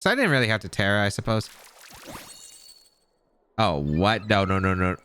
So I didn't really have to Terra, I suppose. Oh, what? No, no, no, no.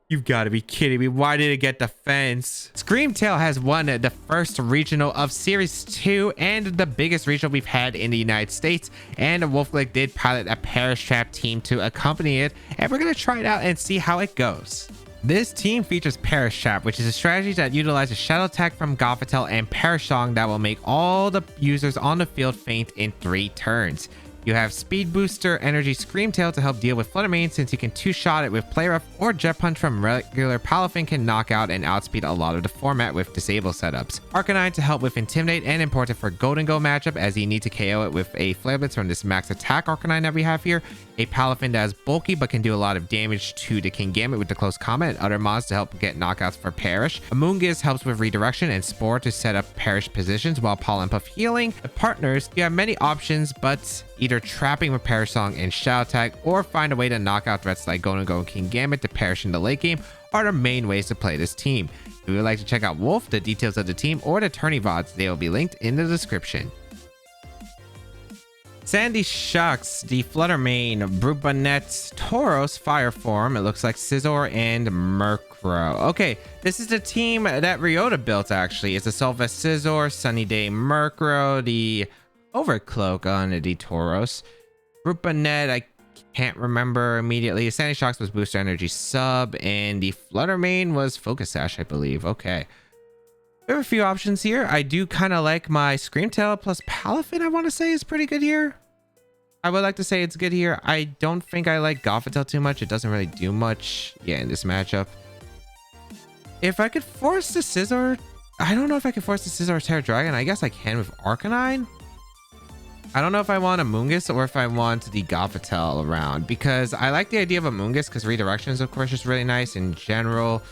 You've got to be kidding me. Why did it get defense? Screamtail has won the first regional of Series 2 and the biggest regional we've had in the United States. And Wolfey did pilot a Perish Trap team to accompany it. And we're going to try it out and see how it goes. This team features Perish Trap, which is a strategy that utilizes Shadow Attack from Gothitelle and Perish Song that will make all the users on the field faint in 3 turns. You have Speed Booster Energy Screamtail to help deal with Fluttermane, since you can 2-shot it with Play Rough, or Jet Punch from regular Palafin can knock out and outspeed a lot of the format with disable setups. Arcanine to help with Intimidate, and important for Golden Go matchup as you need to KO it with a Flare Blitz from this max attack Arcanine that we have here. A Palafin that is bulky but can do a lot of damage to the Kingambit with the close combat, and other mods to help get knockouts for Perish. Amoonguss helps with redirection, and Spore to set up Perish positions, while Pollen Puff healing. The partners, you have many options, but either trapping with Perish Song and Shadow Attack, or find a way to knock out threats like Golden Go and Kingambit to perish in the late game, are the main ways to play this team. If you would like to check out Wolf, the details of the team, or the tourney VODs, they will be linked in the description. Sandy Shocks, the Fluttermane, Brubanet, Tauros, Fire Form. It looks like Scizor and Murkrow. Okay, this is the team that Ryota built, actually. It's a Sylvest Scizor, Sunny Day Murkrow, the Overcloak on the Tauros. Brubanet, I can't remember immediately. Sandy Shocks was Booster Energy Sub, and the Fluttermane was Focus Sash, I believe. Okay. We have a few options here. I do kind of like my Screamtail plus Palafin, I want to say, is pretty good here. I would like to say it's good here. I don't think I like Gothitelle too much. It doesn't really do much, yeah, in this matchup. If I could force the Scizor, I don't know if I could force the Scizor Terra Dragon. I guess I can with Arcanine. I don't know if I want Amoonguss or if I want the Gothitelle around, because I like the idea of Amoonguss because redirection is, of course, just really nice in general.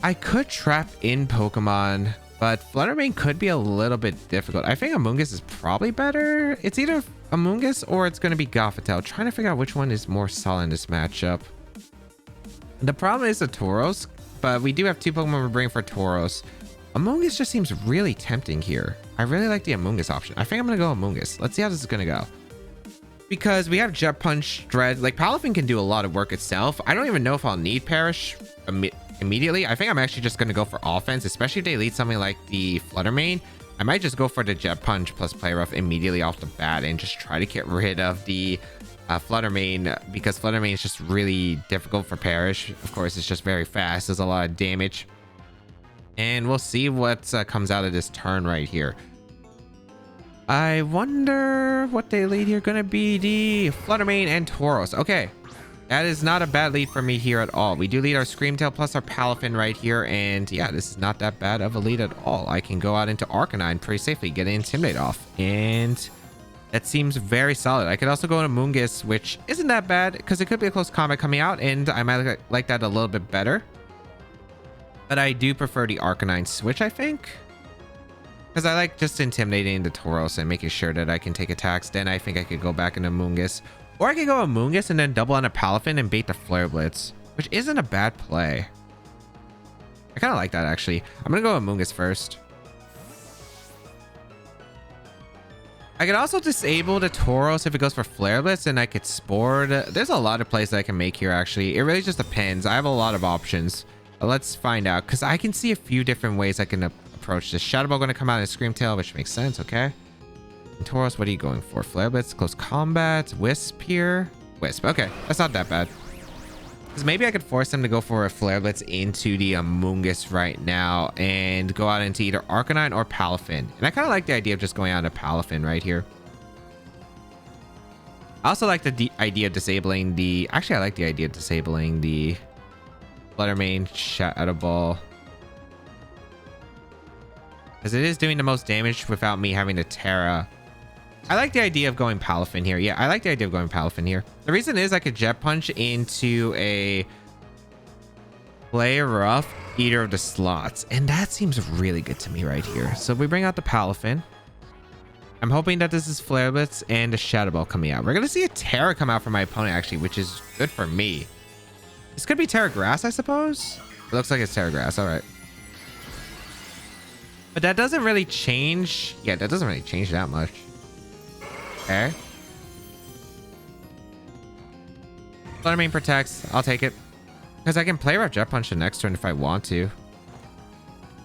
I could trap in Pokemon, but Fluttermane could be a little bit difficult. I think Amoonguss is probably better. It's either Amoonguss or it's going to be Gothitelle. Trying to figure out which one is more solid in this matchup. The problem is the Tauros, but we do have 2 Pokemon we're bringing for Tauros. Amoonguss just seems really tempting here. I really like the Amoonguss option. I think I'm going to go Amoonguss. Let's see how this is going to go. Because we have Jet Punch, Dread. Like, Palafin can do a lot of work itself. I don't even know if I'll need Perish immediately. I think I'm actually just going to go for offense, especially if they lead something like the Fluttermane. I might just go for the Jet Punch plus Play Rough immediately off the bat and just try to get rid of the Fluttermane, because Fluttermane is just really difficult for Perish. Of course, it's just very fast. There's a lot of damage. And we'll see what comes out of this turn right here. I wonder what they lead here. Gonna be the Fluttermane and Tauros. Okay. That is not a bad lead for me here at all. We do lead our Screamtail plus our Palafin right here. And yeah, this is not that bad of a lead at all. I can go out into Arcanine pretty safely, get an Intimidate off. And that seems very solid. I could also go into Amoonguss, which isn't that bad because it could be a close combat coming out. And I might like that a little bit better. But I do prefer the Arcanine switch, I think. Because I like just intimidating the Tauros and making sure that I can take attacks. Then I think I could go back into Amoonguss. Or I could go Amoonguss and then double on a Palafin and bait the Flare Blitz, which isn't a bad play. I kind of like that, actually. I'm going to go Amoonguss first. I could also disable the Tauros if it goes for Flare Blitz, and I could Spore. There's a lot of plays that I can make here, actually. It really just depends. I have a lot of options. Let's find out, because I can see a few different ways I can approach this. Shadow Ball going to come out in Screamtail, which makes sense, okay? And Tauros, what are you going for? Flare Blitz, Close Combat, Wisp here? Wisp, okay. That's not that bad. Because maybe I could force them to go for a Flare Blitz into the Amoonguss right now and go out into either Arcanine or Palafin. And I kind of like the idea of just going out into Palafin right here. I also like the idea of disabling the... Actually, I like the idea of disabling the Fluttermane Shadow Ball, because it is doing the most damage without me having to Terra. I like the idea of going Palafin here. Yeah, I like the idea of going Palafin here. The reason is I could Jet Punch into a Play Rough either of the slots, and that seems really good to me right here. So we bring out the Palafin. I'm hoping that this is Flare Blitz and a Shadow Ball coming out. We're going to see a Terra come out for my opponent, actually, which is good for me. This could be Terra Grass, I suppose. It looks like it's Terra Grass. All right. But that doesn't really change. Yeah, that doesn't really change that much. Okay. Flutter Mane protects. I'll take it. Because I can play rough Jet Punch the next turn if I want to.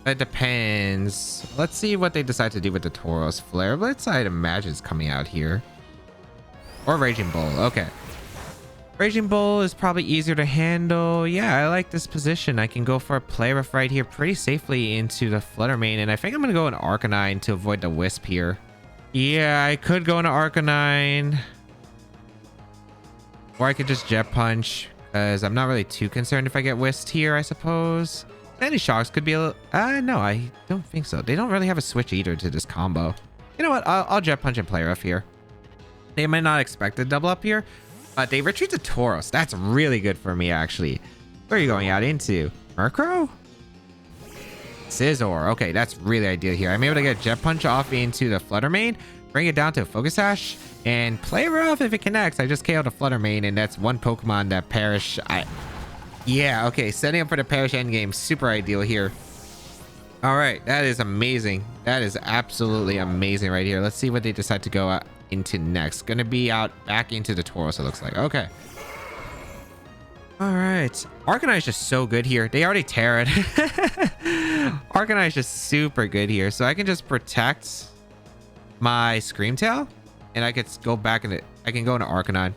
It depends. Let's see what they decide to do with the Tauros. Flare Blitz, I'd imagine, is coming out here. Or Raging Bull. Okay. Raging Bull is probably easier to handle. Yeah, I like this position. I can go for a play rough right here pretty safely into the Flutter Mane. And I think I'm going to go in Arcanine to avoid the Wisp here. Yeah, I could go into Arcanine. Or I could just Jet Punch. Because I'm not really too concerned if I get Whisked here, I suppose. Sandy Shocks could be a little... no, I don't think so. They don't really have a switch either to this combo. You know what? I'll Jet Punch and play rough here. They might not expect a double up here. But they retreat to Tauros. That's really good for me, actually. Where are you going out into? Murkrow? Scizor. Okay, that's really ideal here. I'm able to get Jet Punch off into the Flutter Mane. Bring it down to Focus Sash. And play rough if it connects. I just KO'd a Flutter Mane, and that's one Pokemon that Perish. Yeah, okay. Setting up for the Perish endgame. Super ideal here. All right. That is amazing. That is absolutely amazing right here. Let's see what they decide to go into next. Gonna be out back into the Tauros, it looks like. Okay. All right. Arcanine is just so good here. They already tear it. Arcanine is just super good here. So I can just protect my Screamtail. And I could go back into... I can go into Arcanine.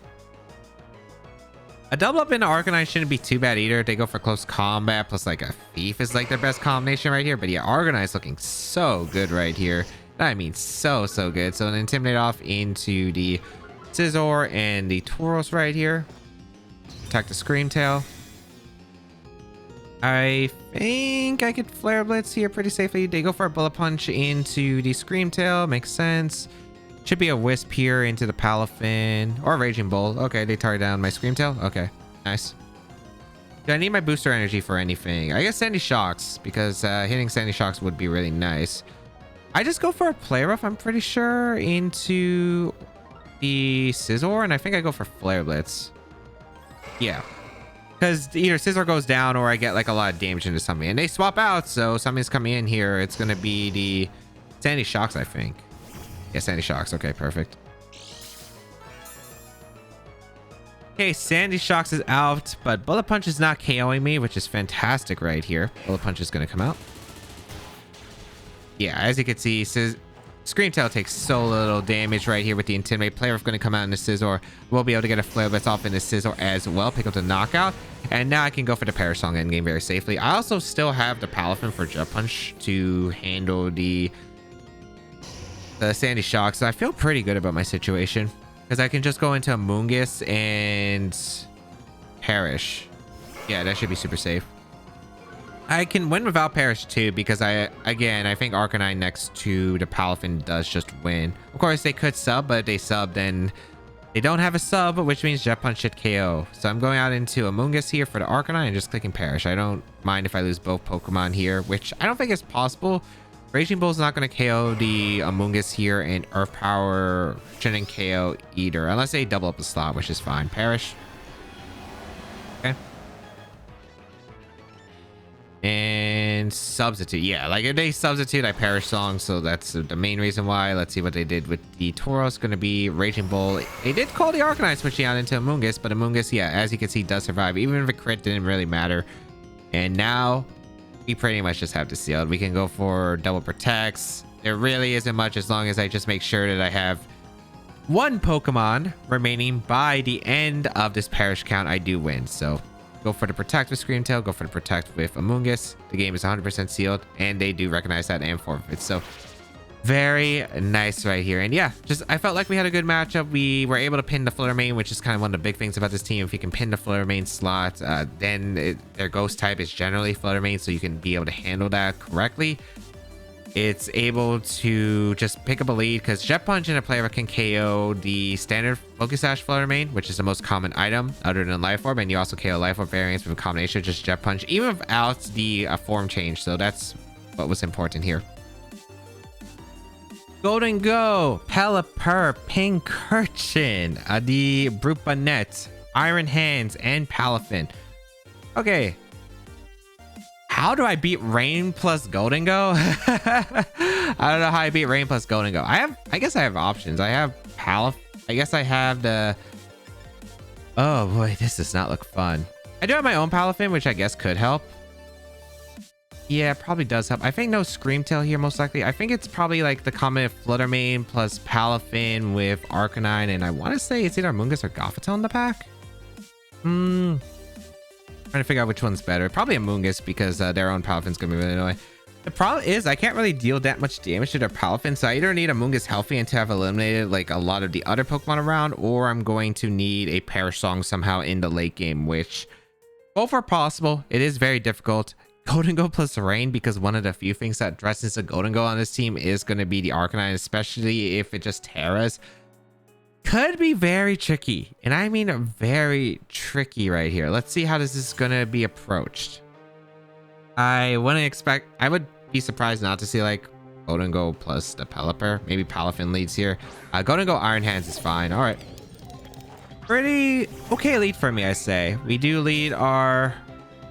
A double up into Arcanine shouldn't be too bad either. They go for close combat. Plus, like, a Thief is, like, their best combination right here. But, yeah, Arcanine's looking so good right here. I mean, so good. So, an Intimidate off into the Scizor and the Tauros right here. Attack the Screamtail. I think I could Flare Blitz here pretty safely. They go for a Bullet Punch into the Screamtail. Makes sense. Should be a Wisp here into the Palafin or Raging Bull. Okay, they target down my Screamtail. Okay, nice. Do I need my booster energy for anything? I guess Sandy Shocks, because hitting Sandy Shocks would be really nice. I just go for a Play Rough, I'm pretty sure, into the Scizor, and I think I go for Flare Blitz. Yeah. Because either Scizor goes down or I get like a lot of damage into something. And they swap out, so something's coming in here. It's going to be the Sandy Shocks, I think. Yeah, Sandy Shocks. Okay, perfect. Okay, Sandy Shocks is out, but Bullet Punch is not KOing me, which is fantastic right here. Bullet Punch is going to come out. Yeah, as you can see, Screamtail takes so little damage right here with the Intimidate. Player is going to come out in the Scizor. We'll be able to get a Flare Blitz off in the Scizor as well. Pick up the Knockout. And now I can go for the Perish Song endgame very safely. I also still have the Palafin for Jet Punch to handle the Sandy Shock. So I feel pretty good about my situation. Because I can just go into Amoonguss and Perish. Yeah, that should be super safe. I can win without Perish too, because I think Arcanine next to the Palafin does just win. Of course, they could sub, but if they sub, then they don't have a sub, which means Jet Punch should KO. So I'm going out into Amoonguss here for the Arcanine and just clicking Perish. I don't mind if I lose both Pokemon here, which I don't think is possible. Raging Bull's not going to KO the Amoonguss here, and Earth Power shouldn't KO either, unless they double up the slot, which is fine. Perish. Okay. And substitute. Yeah, like if they substitute, I Perish Song, so that's the main reason why. Let's see what they did with the Tauros. Going to be Raging Bull. They did call the Arcanine switching out into Amoonguss, but Amoonguss, yeah, as you can see, does survive. Even if a crit didn't really matter. And now we pretty much just have to seal it. We can go for double protects. There really isn't much as long as I just make sure that I have one Pokemon remaining by the end of this Perish count. I do win, so go for the Protect with Screamtail, go for the Protect with Amoonguss. The game is 100% sealed, and they do recognize that and forfeit. So very nice right here. And yeah, just I felt like we had a good matchup. We were able to pin the Flutter Mane, which is kind of one of the big things about this team. If you can pin the Flutter Mane slot, then their Ghost type is generally Flutter Mane, so you can be able to handle that correctly. It's able to just pick up a lead because Jet Punch and a player can KO the standard Focus Sash Flutter Mane, which is the most common item other than Life Orb, and you also KO Life Orb variants with a combination of just Jet Punch, even without the form change. So that's what was important here. Golden Go, Pelipper, Pincurchin, the Brute Bonnet, Iron Hands, and Palafin. Okay. How do I beat Rain plus Golden Go? I don't know how I beat Rain plus Golden Go. I guess I have options. I have Palafin. I guess I have the Oh boy, this does not look fun. I do have my own Palafin, which I guess could help. Yeah, probably does help. I think no Screamtail here, most likely. I think it's probably like the common of Fluttermane plus Palafin with Arcanine, and I want to say it's either Amoonguss or Gothitelle in the pack. Trying to figure out which one's better. Probably Amoonguss because their own Palafin's gonna be really annoying. The problem is I can't really deal that much damage to their Palafin, so I either need Amoonguss healthy and to have eliminated like a lot of the other Pokemon around, or I'm going to need a Perish Song somehow in the late game, which both are possible. It is very difficult. Golden Go plus Rain, because one of the few things that dresses a Golden Go on this team is going to be the Arcanine, especially if it just Terras. Could be very tricky, and I mean very tricky right here. Let's see how this is going to be approached. I would be surprised not to see like Golden Go plus the Pelipper. Maybe Palafin leads here. Golden Go Iron Hands is fine. All right. Pretty okay lead for me, I say. We do lead our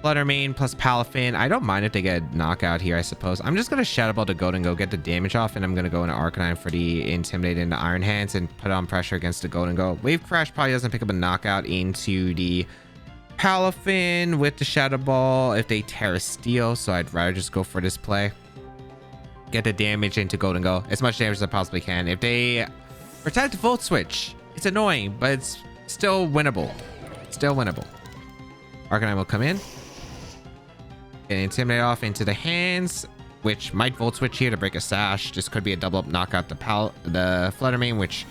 Fluttermane plus Palafin. I don't mind if they get knockout here, I suppose. I'm just going to Shadow Ball to Golden Go, get the damage off, and I'm going to go into Arcanine for the Intimidate into Iron Hands and put on pressure against the Golden Go. Wave Crash probably doesn't pick up a knockout into the Palafin with the Shadow Ball if they Terra Steel, so I'd rather just go for this play. Get the damage into Golden Go, as much damage as I possibly can. If they protect Volt Switch, it's annoying, but it's still winnable. Still winnable. Arcanine will come in. Get Intimidate off into the hands, which might Volt Switch here to break a Sash. This could be a double up knockout the Fluttermane, which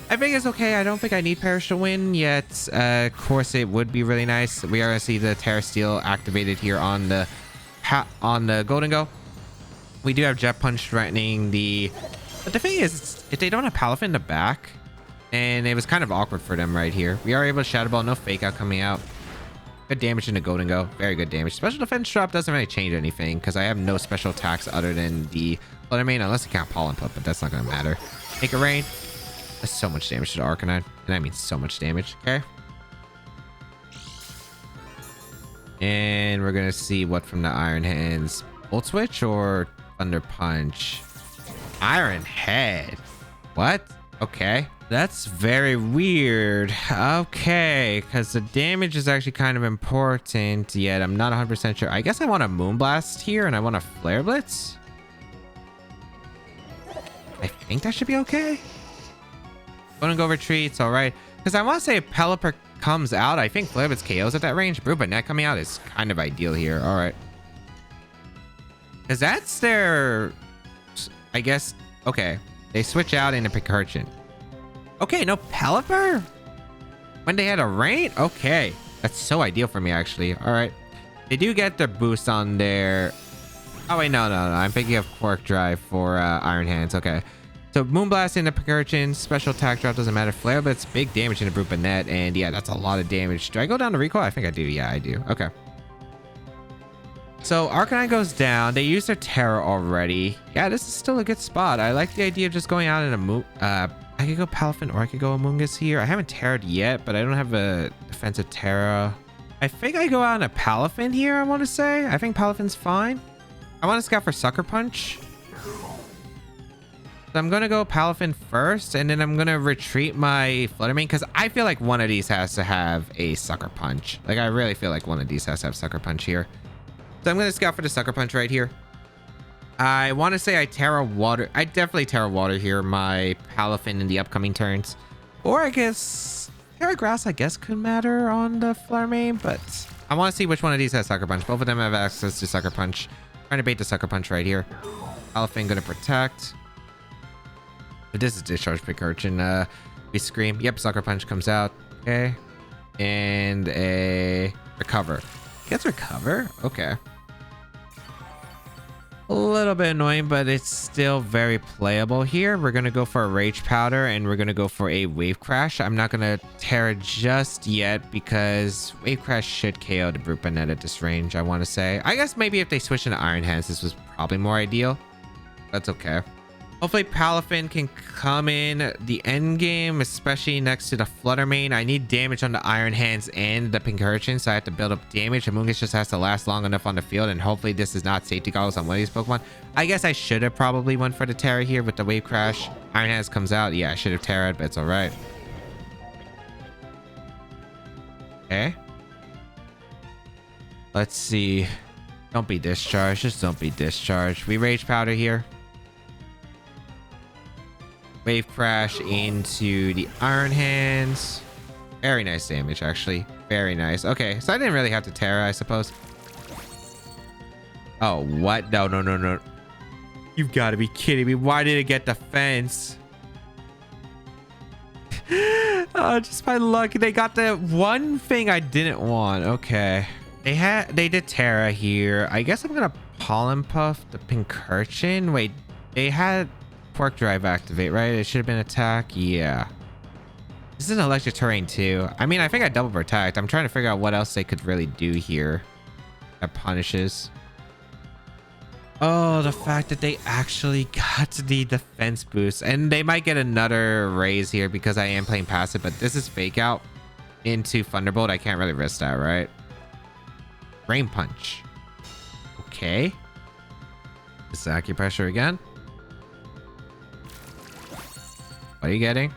I think is okay. I don't think I need Perish to win yet. Of course, it would be really nice. We are going to see the Terra Steel activated here on the Golden Go. We do have Jet Punch threatening the... But the thing is, if they don't have Palafin in the back, and it was kind of awkward for them right here. We are able to Shadow Ball, no Fake Out coming out. Good damage into Golden Go. Very good damage. Special Defense drop doesn't really change anything because I have no special attacks other than the Fluttermane, unless you count Pollen Pup, but that's not going to matter. Make it rain. That's so much damage to the Arcanine, and I mean so much damage. Okay. And we're going to see what from the Iron Hands. Volt Switch or Thunder Punch? Iron Head. What? Okay. That's very weird. Okay, because the damage is actually kind of important, yet I'm not 100% sure. I guess I want a Moonblast here, and I want a Flare Blitz. I think that should be okay. Gonna go Retreats, all right. Because I want to say if Pelipper comes out, I think Flare Blitz KOs at that range. Net coming out is kind of ideal here. All right. Because that's their... I guess... Okay. They switch out into Pincurchin. Okay, no Pelipper? When they had a rain? Okay. That's so ideal for me, actually. All right. They do get their boost on their... Oh, wait, no. I'm thinking of Quark Drive for Iron Hands. Okay. So, Moonblast into Pincurchin. Special attack drop doesn't matter. Flare Blitz, big damage into Net. And yeah, that's a lot of damage. Do I go down to recoil? I think I do. Yeah, I do. Okay. So, Arcanine goes down. They use their Terra already. Yeah, this is still a good spot. I like the idea of just going out in a I could go Palafin or I could go Amoonguss here. I haven't Terra'd yet, but I don't have a defensive Terra. I think I go out in a Palafin here, I want to say. I think Palafin's fine. I want to scout for Sucker Punch. So I'm going to go Palafin first, and then I'm going to retreat my Fluttermane, because I feel like one of these has to have a Sucker Punch. Like, I really feel like one of these has to have Sucker Punch here. So I'm going to scout for the Sucker Punch right here. I want to say I Terra Water. I definitely Terra Water here, my Palafin in the upcoming turns. Or I guess Terra Grass, I guess, could matter on the Fluttermane, but I want to see which one of these has Sucker Punch. Both of them have access to Sucker Punch. Trying to bait the Sucker Punch right here. Palafin going to protect. But this is Discharge Pincurchin. We Scream. Yep, Sucker Punch comes out. Okay. And a Recover. Gets Recover? Okay. A little bit annoying, but it's still very playable here. We're going to go for a Rage Powder, and we're going to go for a Wave Crash. I'm not going to Terra just yet because Wave Crash should KO the Net at this range, I want to say. I guess maybe if they switch into Iron Hands, this was probably more ideal. That's okay. Hopefully Palafin can come in the end game, especially next to the Fluttermane. I need damage on the Iron Hands and the Pincurchin, so I have to build up damage. Amoonguss just has to last long enough on the field, and hopefully this is not safety goggles on one of these Pokemon. I guess I should have probably went for the Terra here with the Wave Crash. Iron Hands comes out. Yeah, I should have Terra'd, but it's all right. Okay. Let's see. Don't be discharged. Just don't be discharged. We rage powder here. Wave crash into the Iron Hands. Very nice damage, actually. Very nice. Okay, so I didn't really have to Terra, I suppose. Oh, what? No, no, no, no. You've got to be kidding me. Why did it get defense? Oh, just by luck. They got the one thing I didn't want. Okay. They did Terra here. I guess I'm gonna Pollen Puff the Pincurchin. Wait, they had Quark Drive activate, right? It should have been attack. Yeah. This is an electric terrain too. I mean, I think I double protect. I'm trying to figure out what else they could really do here that punishes. Oh, the fact that they actually got the defense boost, and they might get another raise here because I am playing passive, but this is fake out into Thunderbolt. I can't really risk that, right? Rain Punch. Okay. This is acupressure again. What are you getting?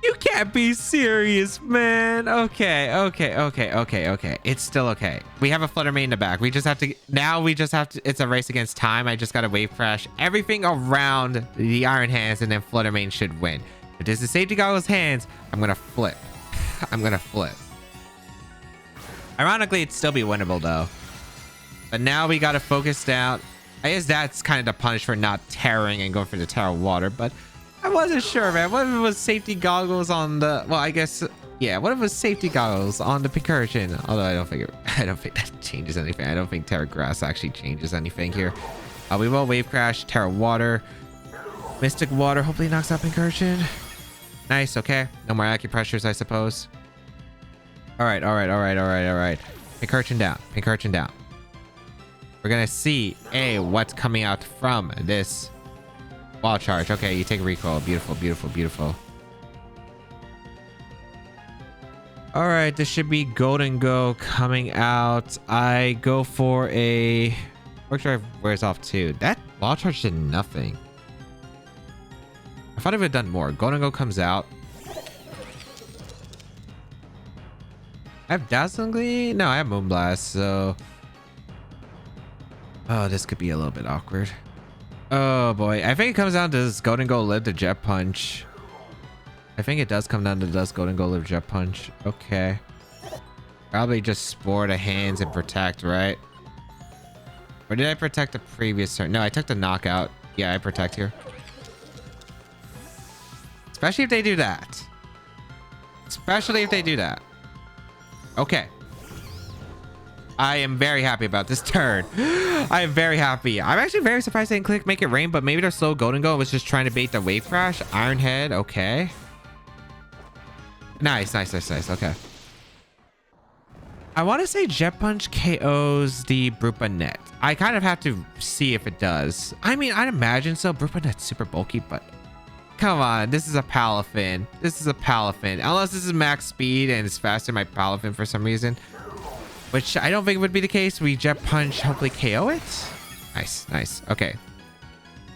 You can't be serious, man. Okay, okay, okay, okay, okay. It's still okay. We have a Flutter Mane in the back. We just have to... Now we just have to... It's a race against time. I just got to wave crash everything around the Iron Hands, and then Flutter Mane should win. If this is Safety Goggles hands, I'm going to flip. I'm going to flip. Ironically, it'd still be winnable, though. But now we got to focus down. I guess that's kind of the punish for not tearing and going for the Terra Water, but... I wasn't sure, man. What if it was Safety Goggles on the... Well, I guess... Yeah, what if it was Safety Goggles on the Pincurchin? Although I don't think that changes anything. I don't think Terra Grass actually changes anything here. We will Wave Crash, Terra Water, Mystic Water. Hopefully knocks out Pincurchin. Nice, okay. No more acupressures, I suppose. Alright, alright, alright, alright, alright. Pincurchin down. Pincurchin down. We're gonna see, what's coming out from this... Wall charge. Okay, you take a recoil. Beautiful, beautiful, beautiful. All right, this should be Golden Go coming out. I go for a... Work drive wears off too. That wall charge did nothing. I thought it would have done more. Golden Go comes out. I have Dazzling Gleam? No, I have Moonblast, so... Oh, this could be a little bit awkward. Oh boy, I think it comes down to does Golden Go live the Jet Punch? I think it does come down to does Golden Go live Jet Punch? Okay. Probably just Spore the hands and protect, right? Or did I protect the previous turn? No, I took the knockout. Yeah, I protect here. Especially if they do that. Especially if they do that. Okay. I am very happy about this turn. I am very happy. I'm actually very surprised they didn't click Make It Rain, but maybe their slow Golden Go was just trying to bait the Wave Crash. Iron Head, okay. Nice, nice, nice, nice. Okay. I want to say Jet Punch KOs the Brupanet. I kind of have to see if it does. I mean, I'd imagine so. Brupanet's super bulky, but come on. This is a Palafin. This is a Palafin. Unless this is max speed and it's faster than my Palafin for some reason. Which I don't think would be the case. We Jet Punch, hopefully KO it. Nice, nice. Okay.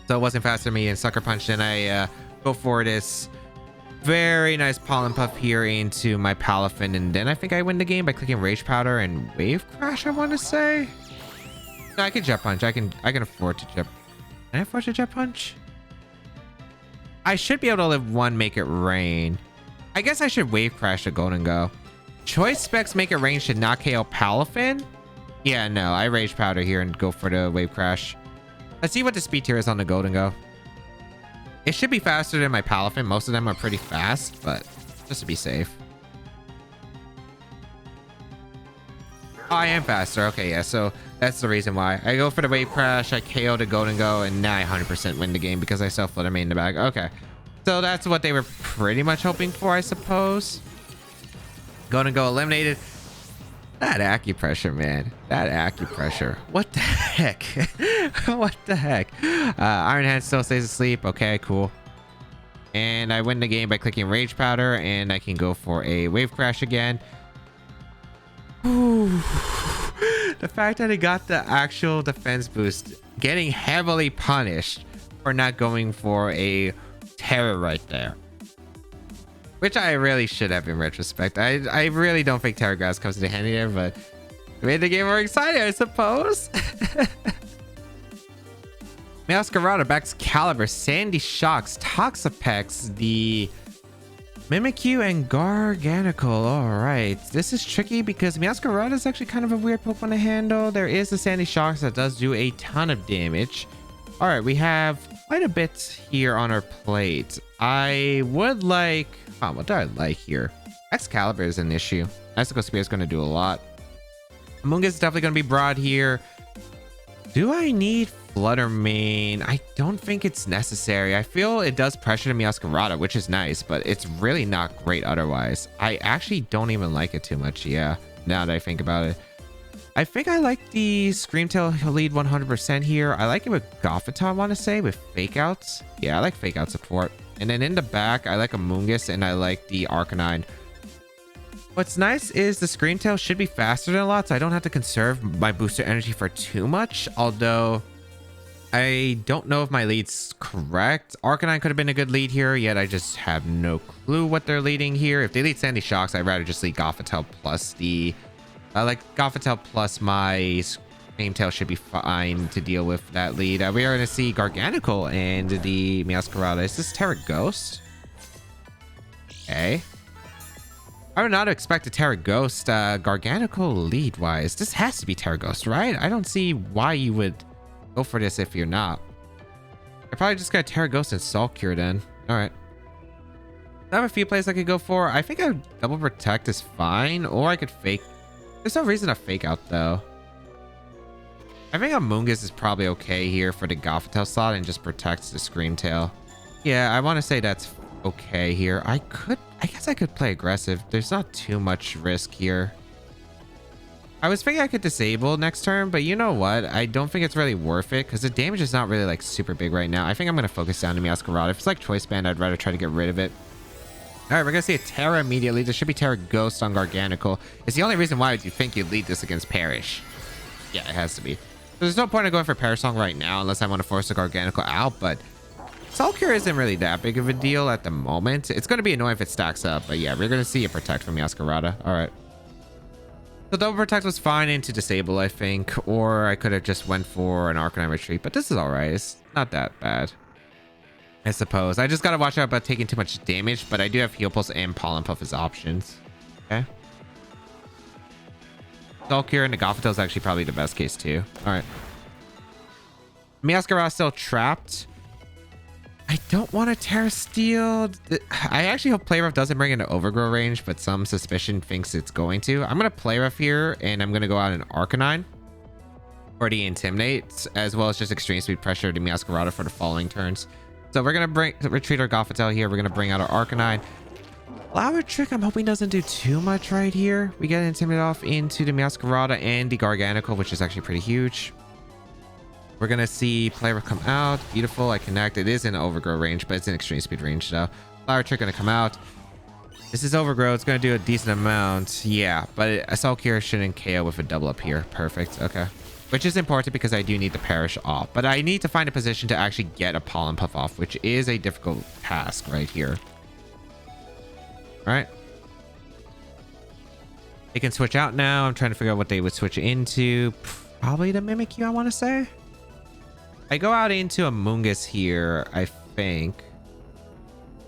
So it wasn't faster than me and Sucker Punch. Then I go for this very nice Pollen Puff here into my Palafin. And then I think I win the game by clicking Rage Powder and Wave Crash, I want to say. No, I can Jet Punch. I can afford to Jet... Can I afford to Jet Punch? I should be able to live one Make It Rain. I guess I should Wave Crash the Golden Go. Choice Specs Make It Rain should not KO Palafin? Yeah, no. I Rage Powder here and go for the Wave Crash. Let's see what the speed tier is on the Golden Go. It should be faster than my Palafin. Most of them are pretty fast, but just to be safe. Oh, I am faster. Okay, yeah. So that's the reason why. I go for the Wave Crash. I KO the Golden Go, and now I 100% win the game because I still Flutter Mane in the bag. Okay. So that's what they were pretty much hoping for, I suppose. Golden Go eliminated. That acupressure, man. That acupressure. What the heck? What the heck? Iron Hand still stays asleep. Okay, cool. And I win the game by clicking Rage Powder, and I can go for a Wave Crash again. Ooh. The fact that I got the actual defense boost, getting heavily punished for not going for a Terror right there. which I really should have in retrospect. I really don't think Terra Grass comes into handy there, but it made the game more exciting, I suppose. Masquerada backs Caliber, Sandy Shocks, Toxapex, the Mimikyu, and Garganical. Alright, this is tricky because Masquerada is actually kind of a weird Pokemon to handle. There is the Sandy Shocks that does do a ton of damage. Alright, we have quite a bit here on our plate. I would like... Oh, what do I like here? Excalibur is an issue. Icicle Spear is going to do a lot. Amoonguss is definitely going to be broad here. Do I need Flutter Mane? I don't think it's necessary. I feel it does pressure to Masquerada, which is nice, but it's really not great otherwise. I actually don't even like it too much, yeah, now that I think about it. I think I like the Screamtail lead 100% here. I like it with Gothita, I want to say, with Fake Outs. Yeah, I like Fake Out support. And then in the back, I like Amoonguss and I like the Arcanine. What's nice is the Screamtail should be faster than a lot, so I don't have to conserve my booster energy for too much. Although, I don't know if my lead's correct. Arcanine could have been a good lead here, yet I just have no clue what they're leading here. If they lead Sandy Shocks, I'd rather just lead Gothita plus the... like Gothita plus my Screamtail should be fine to deal with that lead. We are going to see Garganical and the Masquerada. Is this Terra Ghost? Okay. I would not expect a Terra Ghost Garganical lead wise. This has to be Terra Ghost, right? I don't see why you would go for this if you're not. I probably just got Terra Ghost and Salt Cure then. All right. I have a few plays I could go for. I think a Double Protect is fine, or I could fake. There's no reason to fake out though. I think Amoonguss is probably okay here for the Gothita slot and just protects the Screamtail. Yeah, I want to say that's okay here. I guess I could play aggressive. There's not too much risk here. I was thinking I could disable next turn, but you know what? I don't think it's really worth it because the damage is not really like super big right now. I think I'm going to focus down to Masquerada. If it's like Choice Band, I'd rather try to get rid of it. All right, we're going to see a Terra immediately. There should be Terra Ghost on Garganical. It's the only reason why you think you'd lead this against Perish. Yeah, it has to be. There's no point in going for Perish Song right now unless I want to force the Garganical out, but Salt Cure isn't really that big of a deal at the moment. It's going to be annoying if it stacks up, but yeah, we're going to see a Protect from Masquerada. All right. The Double Protect was fine into Disable, I think, or I could have just went for an Arcanine Retreat, but this is all right. It's not that bad, I suppose. I just got to watch out about taking too much damage, but I do have Heal Pulse and Pollen Puff as options. Okay. Salt Cure and the Gothita is actually probably the best case too. All right. Masquerada still trapped. I don't want a Terra Steel. I actually hope Play Rough doesn't bring into Overgrow range, but some suspicion thinks it's going to. I'm going to Play Rough here, and I'm going to go out an Arcanine for the Intimidate, as well as just Extreme Speed Pressure to Masquerada for the following turns. So we're going to retreat our Gothita here. We're going to bring out our Arcanine. Flower Trick, I'm hoping doesn't do too much right here. We get Intimidate off into the Masquerada and the Garganical, which is actually pretty huge. We're going to see Play Rough come out. Beautiful. I connect. It is in Overgrow range, but it's in Extreme Speed range though. Flower Trick going to come out. This is Overgrow. It's going to do a decent amount. Yeah, but Assault Cure shouldn't KO with a double up here. Perfect. Okay. Which is important because I do need the Perish off. But I need to find a position to actually get a Pollen Puff off, which is a difficult task right here. All right. They can switch out now. I'm trying to figure out what they would switch into. Probably the Mimikyu, I want to say. I go out into Amoonguss here, I think,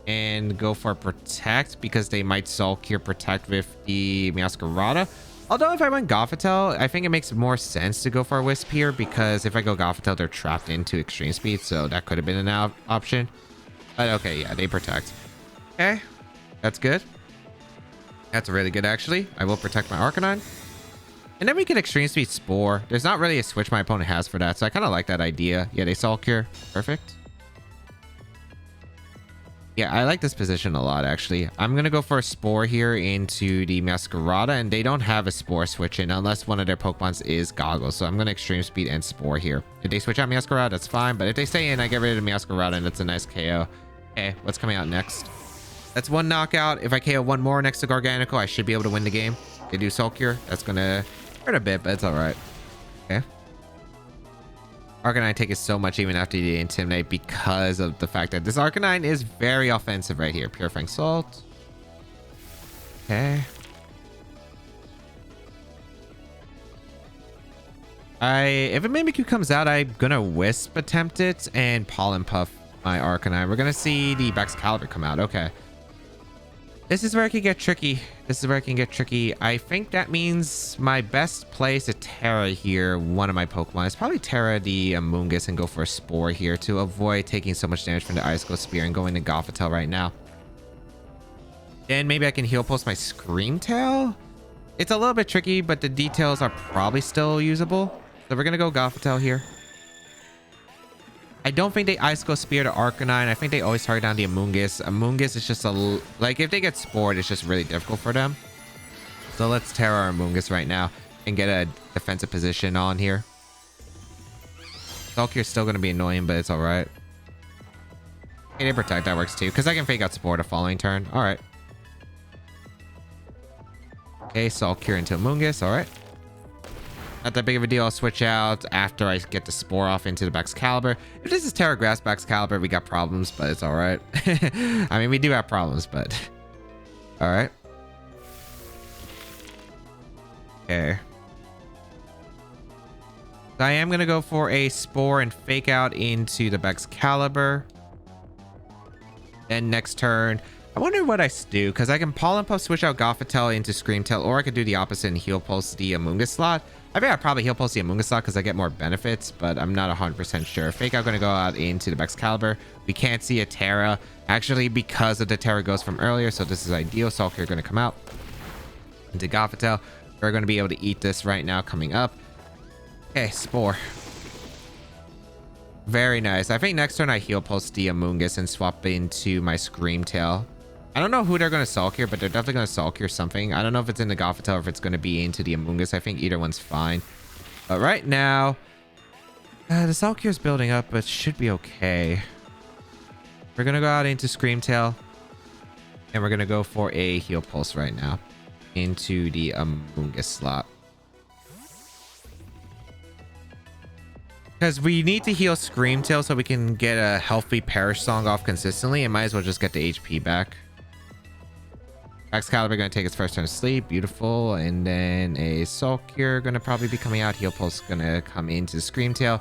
and go for Protect because they might Salt Cure Protect with the Masquerada. Although if I went Gothita, I think it makes more sense to go for a Wisp here because if I go Gothita, they're trapped into Extreme Speed, so that could have been an option. But okay, yeah, they Protect. Okay, that's good. That's really good, actually. I will protect my Arcanine. And then we can Extreme Speed Spore. There's not really a switch my opponent has for that, so I kind of like that idea. Yeah, they Salt Cure. Perfect. Yeah, I like this position a lot, actually. I'm going to go for a Spore here into the Masquerada, and they don't have a Spore switch in unless one of their Pokemons is Goggles. So I'm going to Extreme Speed and Spore here. If they switch out Masquerada, that's fine. But if they stay in, I get rid of the Masquerada, and that's a nice KO. Okay, what's coming out next? That's one knockout. If I KO one more next to Garganical, I should be able to win the game. They do Salt Cure. That's going to hurt a bit, but it's all right. Okay. Arcanine take it so much even after the Intimidate because of the fact that this Arcanine is very offensive right here. Purifying Salt. Okay. If a Mimikyu comes out, I'm gonna Wisp attempt it and Pollen Puff my Arcanine. We're gonna see the Excalibur come out. Okay. This is where it can get tricky. This is where it can get tricky. I think that means my best play is to Terra here. One of my Pokemon is probably Terra the Amoonguss and go for a Spore here to avoid taking so much damage from the Icicle Spear and going to Gothitelle right now. Then maybe I can Heal Pulse my Screamtail. It's a little bit tricky, but the details are probably still usable. So we're going to go Gothitelle here. I don't think they Icicle Spear to Arcanine. I think they always target down the Amoonguss. Amoonguss is just like if they get Spored, it's just really difficult for them. So let's Terra our Amoonguss right now and get a defensive position on here. Stalkier's still going to be annoying, but it's all right. Okay, they Protect. That works too because I can fake out Spore the following turn. All right. Okay, Stalkier into Amoonguss. All right. Not that big of a deal. I'll switch out after I get the Spore off into the Excalibur. If this is Terra Grass Excalibur, we got problems, but it's all right. I mean, we do have problems, but all right. Okay. So I am going to go for a Spore and fake out into the Excalibur. Then next turn, I wonder what I do because I can Pollen Puff switch out Gothitelle into Screamtail, or I could do the opposite and Heal Pulse the Amoonguss slot. I think I'd probably Heal Pulse the Amoonguss slot because I get more benefits, but I'm not 100% sure. Fake out going to go out into the Excalibur. We can't see a Terra actually because of the Terra Ghost from earlier, so this is ideal. Stalker going to come out into Gothitelle. We're going to be able to eat this right now coming up. Okay, Spore. Very nice. I think next turn I Heal Pulse the Amoonguss and swap into my Screamtail. I don't know who they're going to Sulk here, but they're definitely going to Sulk here something. I don't know if it's in the Gothitelle or if it's going to be into the Amoonguss. I think either one's fine. But right now, the Sulk here is building up, but should be okay. We're going to go out into Screamtail. And we're going to go for a Heal Pulse right now into the Amoonguss slot. Because we need to heal Screamtail so we can get a healthy Perish Song off consistently. And might as well just get the HP back. Excalibur going to take its first turn of sleep. Beautiful. And then a Sulkier going to probably be coming out. Heal Pulse going to come into Screamtail.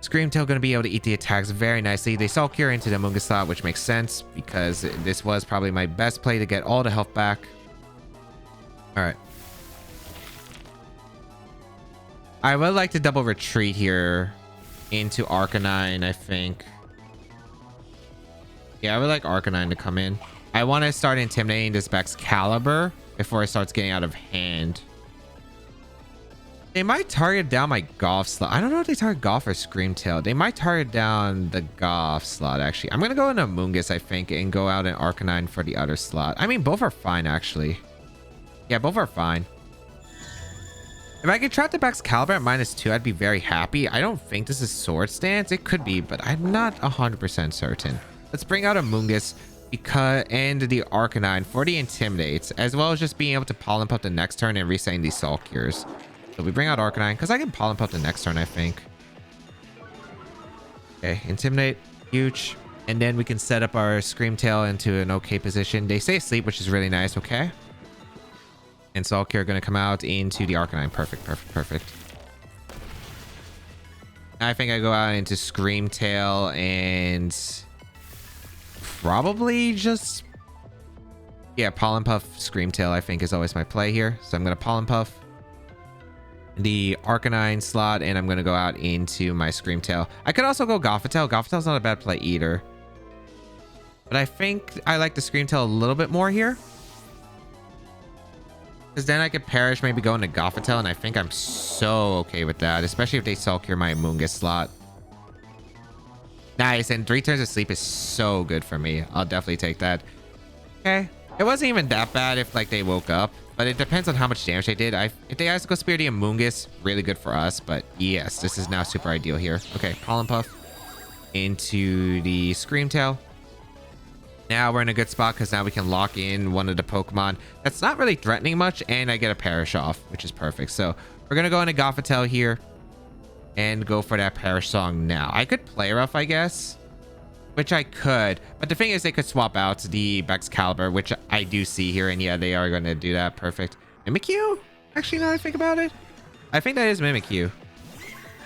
Screamtail going to be able to eat the attacks very nicely. They Sulkier into the Amoonguss slot, which makes sense because this was probably my best play to get all the health back. All right. I would like to double retreat here into Arcanine, I think. Yeah, I would like Arcanine to come in. I want to start intimidating this Excalibur before it starts getting out of hand. They might target down my Golf slot. I don't know if they target Golf or Screamtail. They might target down the Golf slot, actually. I'm going to go into Amoonguss, I think, and go out in Arcanine for the other slot. I mean, both are fine, actually. Yeah, both are fine. If I could trap the Excalibur at -2, I'd be very happy. I don't think this is Sword Stance. It could be, but I'm not 100% certain. Let's bring out Amoonguss and the Arcanine for the Intimidates, as well as just being able to Pollen Puff the next turn and resetting these Sulkiers. So we bring out Arcanine, because I can Pollen Puff the next turn, I think. Okay, Intimidate, huge. And then we can set up our Screamtail into an okay position. They stay asleep, which is really nice, okay? And Sulkier are going to come out into the Arcanine. Perfect, perfect, perfect. I think I go out into Screamtail and probably just... yeah, Pollen Puff Screamtail I think is always my play here. So I'm going to Pollen Puff the Arcanine slot and I'm going to go out into my Screamtail. I could also go Gothitelle. Gothitelle's not a bad play either. But I think I like the Screamtail a little bit more here. Because then I could Perish, maybe go into Gothitelle, and I think I'm so okay with that. Especially if they Sulkier my Amoonguss slot. Nice, and 3 turns of sleep is so good for me. I'll definitely take that. Okay. It wasn't even that bad if like they woke up. But it depends on how much damage they did. If they Icicle Spear the Amoonguss, really good for us. But yes, this is now super ideal here. Okay, Pollen Puff into the Screamtail. Now we're in a good spot because now we can lock in one of the Pokemon that's not really threatening much, and I get a Perish off, which is perfect. So we're going to go into Gothitelle here and go for that Perish Song now. I could Play Rough, I guess. which I could. But the thing is, they could swap out the Excalibur, which I do see here. And yeah, they are going to do that. Perfect. Mimikyu? Actually, now that I think about it, I think that is Mimikyu.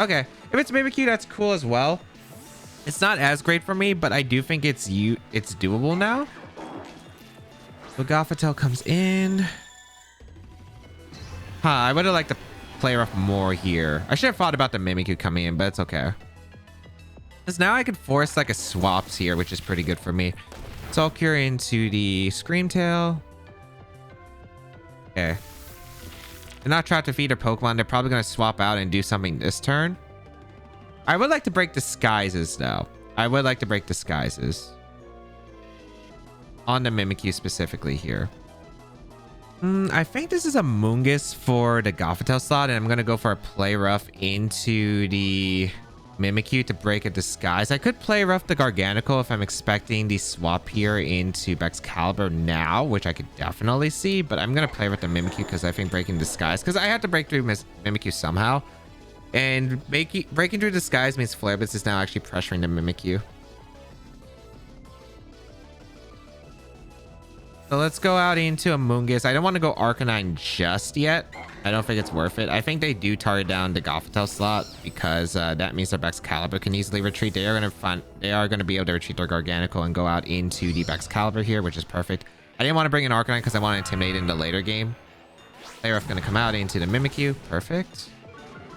Okay. If it's Mimikyu, that's cool as well. It's not as great for me, but I do think it's doable now. So Gothitelle comes in. I would have liked to play rough more here. I should have thought about the Mimikyu coming in, but it's okay. Because now I could force like a swaps here, which is pretty good for me. Sulcure into the Screamtail. Okay. They're not trapped to feed their Pokemon. They're probably going to swap out and do something this turn. I would like to break Disguises though. I would like to break Disguises. On the Mimikyu specifically here. I think this is a Mungus for the Gothitelle slot, and I'm going to go for a play rough into the Mimikyu to break a Disguise. I could play rough the Garganacl if I'm expecting the swap here into Excalibur now, which I could definitely see, but I'm going to play with the Mimikyu because I think breaking Disguise, because I have to break through Mimikyu somehow. And breaking through Disguise means Flare Blitz is now actually pressuring the Mimikyu. So let's go out into a Mungus. I don't want to go Arcanine just yet. I don't think it's worth it. I think they do target down the Gothitelle slot because that means their Excalibur can easily retreat. They are going to be able to retreat their Garganacl and go out into the Excalibur here, which is perfect. I didn't want to bring an Arcanine because I want to intimidate in the later game. Player going to come out into the Mimikyu. Perfect.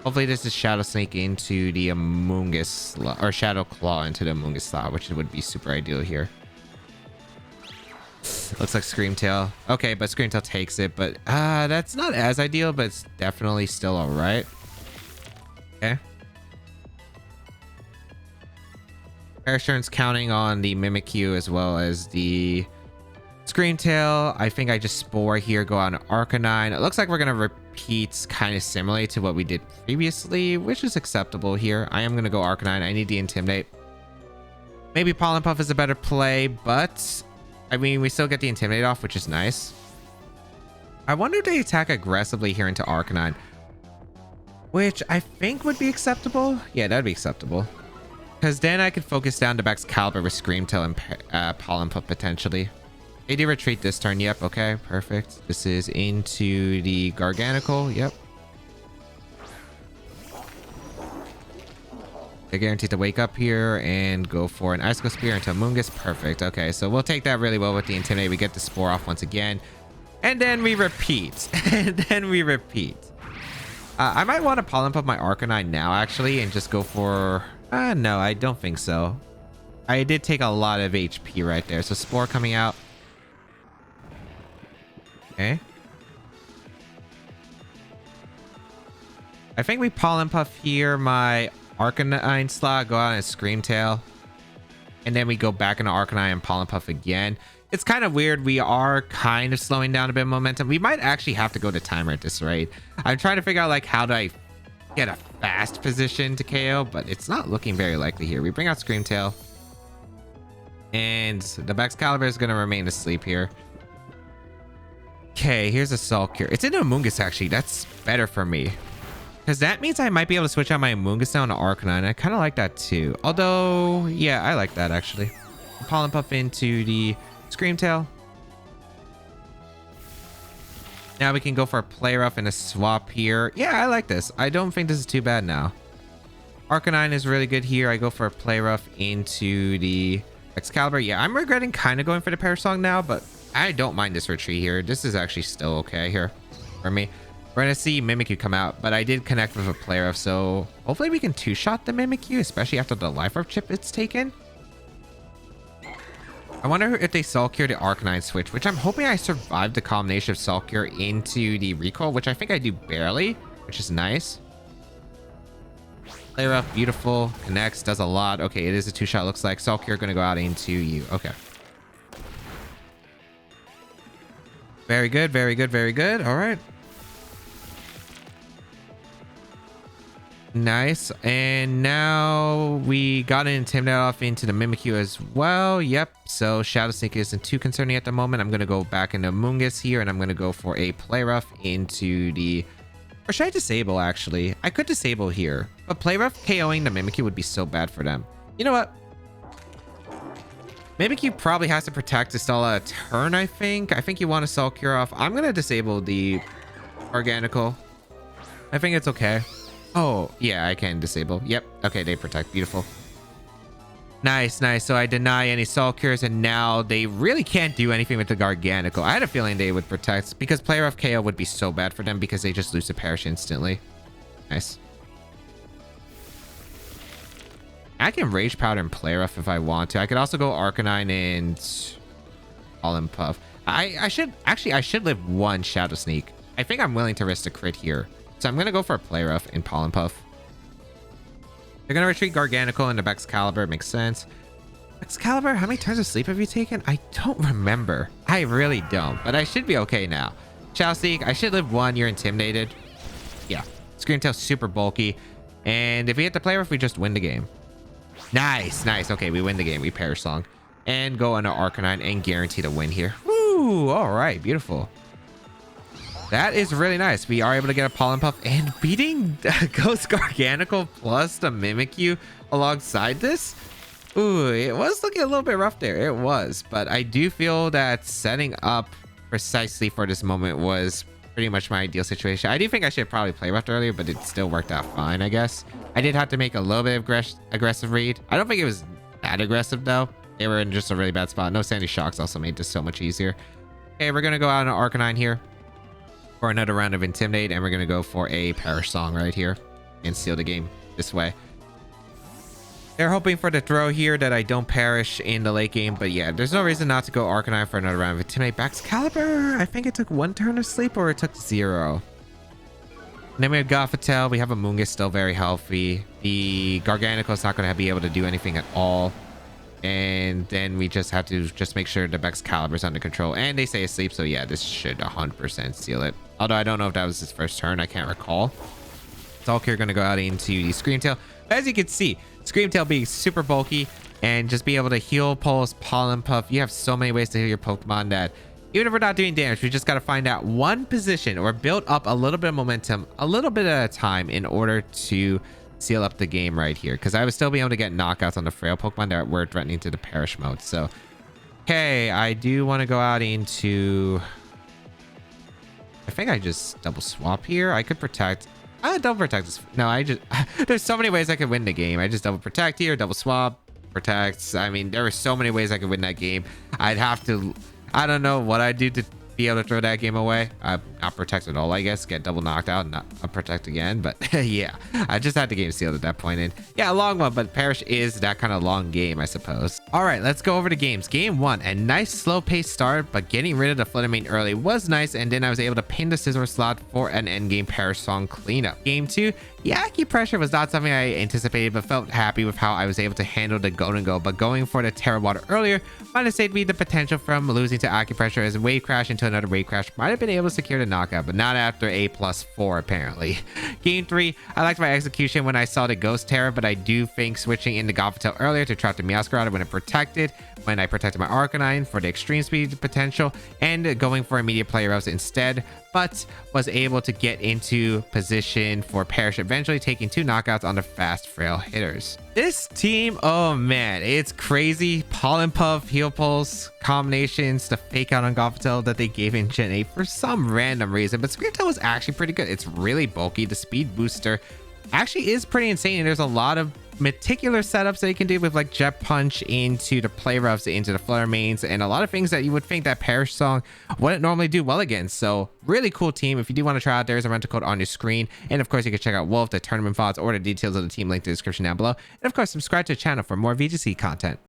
Hopefully this is Shadow Sneak into the Amoonguss slot, or Shadow Claw into the Amoonguss slot, which would be super ideal here. Looks like Screamtail. Okay, but Screamtail takes it, but that's not as ideal, but it's definitely still all right. Okay. Airstern's counting on the Mimikyu as well as the Screamtail. I think I just Spore here, go on Arcanine. It looks like we're going to repeat kind of similarly to what we did previously, which is acceptable here. I am going to go Arcanine. I need the Intimidate. Maybe Pollen Puff is a better play, but I mean, we still get the Intimidate off, which is nice. I wonder if they attack aggressively here into Arcanine, which I think would be acceptable. Yeah, that'd be acceptable. Because then I could focus down to Excalibur with Screamtail and Pollen Puff potentially. They do retreat this turn. Yep. Okay. Perfect. This is into the Garganacl. Yep. They're guaranteed to wake up here and go for an Icicle Spear into Amoonguss. Perfect. Okay, so we'll take that really well with the Intimidate. We get the Spore off once again. And then we repeat. And then we repeat. I might want to Pollen Puff my Arcanine now, actually, and just go for... no, I don't think so. I did take a lot of HP right there. So Spore coming out. Okay. I think we Pollen Puff here my Arcanine slot, go out and Screamtail, and then we go back into Arcanine and Pollen Puff again. It's kind of weird. We are kind of slowing down a bit of momentum. We might actually have to go to timer at this rate. I'm trying to figure out like how do I get a fast position to KO, but it's not looking very likely here. We bring out Screamtail, and the Excalibur is going to remain asleep here. Okay, here's a Sulcure. It's into Amoonguss actually. That's better for me. Because that means I might be able to switch out my Amoonguss down to Arcanine. I kind of like that too. Although, yeah, I like that actually. Pollen Puff into the Screamtail. Now we can go for a Play Rough and a swap here. Yeah, I like this. I don't think this is too bad now. Arcanine is really good here. I go for a Play Rough into the Excalibur. Yeah, I'm regretting kind of going for the Parasong now, but I don't mind this retreat here. This is actually still okay here for me. We're going to see Mimikyu come out, but I did connect with a Play Rough, so hopefully we can two-shot the Mimikyu, especially after the Life Orb chip it's taken. I wonder if they Sulcure the Arcanine switch, which I'm hoping I survived the combination of Sulcure into the Recoil, which I think I do barely, which is nice. Play Rough, beautiful, connects, does a lot. Okay, it is a two-shot, looks like. Sulcure going to go out into you. Okay. Very good, very good, very good. All right. Nice. And now we got an Intimidate off into the Mimikyu as well. Yep. So Shadow Sneak isn't too concerning at the moment. I'm going to go back into Amoonguss here, and I'm going to go for a Play Rough into the... Or should I disable, actually? I could disable here. But Play Rough KOing the Mimikyu would be so bad for them. You know what? Mimikyu probably has to protect to stall a turn, I think. I think you want to stall cure off. I'm going to disable the Organical. I think it's okay. Oh, yeah, I can disable. Yep. Okay, they protect. Beautiful. Nice, nice. So I deny any stall cures, and now they really can't do anything with the Garganical. I had a feeling they would protect because player of KO would be so bad for them because they just lose the Perish instantly. Nice. I can Rage Powder and Play Rough if I want to. I could also go Arcanine and Pollen Puff. I should live one Shadow Sneak. I think I'm willing to risk a crit here. So I'm going to go for a Play Rough and Pollen Puff. They're going to retreat Garganical into Excalibur. Makes sense. Excalibur, how many turns of sleep have you taken? I don't remember. I really don't. But I should be okay now. Shadow Sneak, I should live one. You're intimidated. Yeah. Scream Tail super bulky. And if we hit the Play Rough, we just win the game. Nice, nice. Okay, we win the game. We Perish Song. And go under Arcanine and guarantee to win here. Woo! All right, beautiful. That is really nice. We are able to get a Pollen Puff and beating Ghost Garganical plus the Mimikyu alongside this. Ooh, it was looking a little bit rough there. It was. But I do feel that setting up precisely for this moment was pretty much my ideal situation. I do think I should probably play roughed earlier, but it still worked out fine, I guess. I did have to make a little bit of aggressive read. I don't think it was that aggressive, though. They were in just a really bad spot. No Sandy Shocks also made this so much easier. Okay, we're going to go out on Arcanine here for another round of Intimidate, and we're going to go for a Perish Song right here and seal the game this way. They're hoping for the throw here that I don't perish in the late game, but yeah, there's no reason not to go Arcanine for another round of Intimidate. Excalibur, I think it took 1 turn of sleep, or it took 0. And then we have Gothitelle. We have a Moongus still very healthy. The Garganical is not going to be able to do anything at all. And then we just have to just make sure the Excalibur is under control. And they say asleep, so yeah, this should 100% seal it. Although I don't know if that was his first turn. I can't recall. Stalker going to go out into the Scream Tail. As you can see, Scream Tail being super bulky and just be able to heal, pulse, Pollen Puff. You have so many ways to heal your Pokemon that even if we're not doing damage, we just got to find out one position or build up a little bit of momentum, a little bit at a time in order to seal up the game right here. Because I would still be able to get knockouts on the frail Pokemon that were threatening to the Perish mode. So, okay, I do want to go out into... I think I just double swap here. I could protect... double protect this. No, I just... There's so many ways I could win the game. I just double protect here, double swap, protects. I mean, there were so many ways I could win that game. I'd have to... I don't know what I'd do to be able to throw that game away. Not protect at all, I guess. Get double knocked out and not protect again. But yeah, I just had the game sealed at that point. And yeah, a long one, but Perish is that kind of long game, I suppose. All right, let's go over to games. Game 1, a nice slow paced start, but getting rid of the Fluttermane early was nice. And then I was able to pin the Scizor slot for an endgame Perish Song cleanup. Game 2, the acupressure was not something I anticipated, but felt happy with how I was able to handle the go and go. But going for the Terra Water earlier might have saved me the potential from losing to acupressure, as Wave Crash into another Wave Crash might have been able to secure the knockout, but not after a +4 apparently. Game 3, I liked my execution when I saw the Ghost Terra, but I do think switching into Gothitelle earlier to trap the Meowscarada when I protected my Arcanine for the extreme speed potential, and going for immediate Play Rough instead, but was able to get into position for Perish, eventually taking 2 knockouts on the fast frail hitters. This team, oh man, it's crazy. Pollen Puff, Heal Pulse combinations, the fake out on Gothitelle that they gave in Gen 8 for some random reason, but Scream Tail was actually pretty good. It's really bulky. The speed booster actually is pretty insane, and there's a lot of meticulous setups that you can do with like Jet Punch into the Play Roughs, into the Fluttermanes, and a lot of things that you would think that Perish Song wouldn't normally do well against. So really cool team. If you do want to try out, there's a rental code on your screen, and of course you can check out Wolf, the tournament VODs, or the details of the team linked in the description down below, and of course subscribe to the channel for more VGC content.